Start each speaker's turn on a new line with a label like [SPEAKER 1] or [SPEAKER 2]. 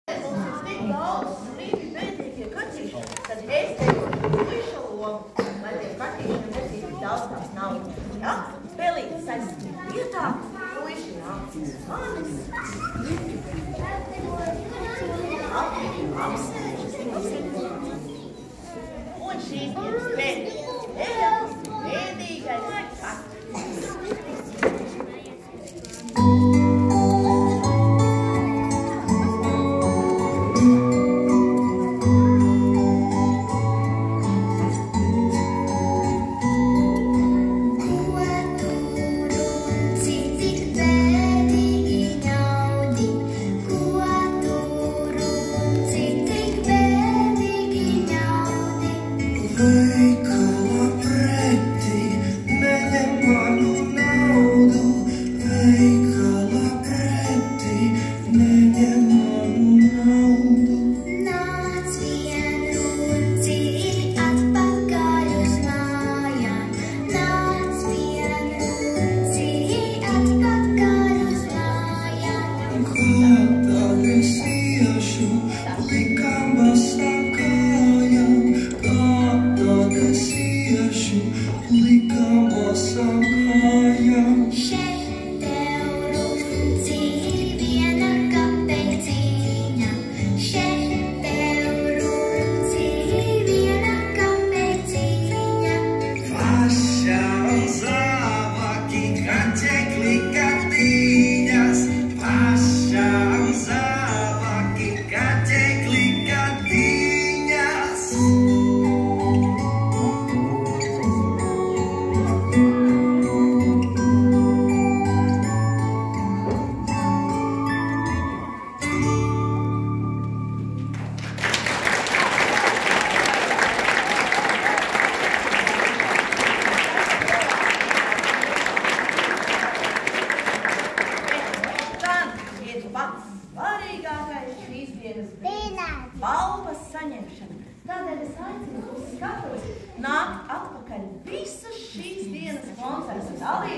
[SPEAKER 1] Mums ir tik daudz brīvi bēdīgie kaķīši, tad es teiktu puiša lomu, lai tie kaķīši nebūtu tik daudz tās naudas. Ja? Pelītes aizsīt vietā, puiši nāk manis. Apsēžas. Un šīs dienas bēdīgais kaķis.
[SPEAKER 2] Veikala pretī neņem manu naudu, veikala pretī neņem manu naudu.
[SPEAKER 3] Nāc vien rūci atpakaļ uz mājām, nāc vien rūci atpakaļ uz mājām.
[SPEAKER 2] Kā tad es iešu plikām basām kājām, plikām basām kājām.
[SPEAKER 3] Šeit tev rūci viena kapeciņa, šeit tev rūci viena kapeciņa.
[SPEAKER 2] Pašām zāvaki kaķekli katiņas, pašām zāvaki kaķekli katiņas.
[SPEAKER 1] Pats svarīgākais šīs dienas balvas saņemšana. Tādēļ es aicinu uz skatuves nākt atpakaļ visus šīs dienas koncertu dalībniekus.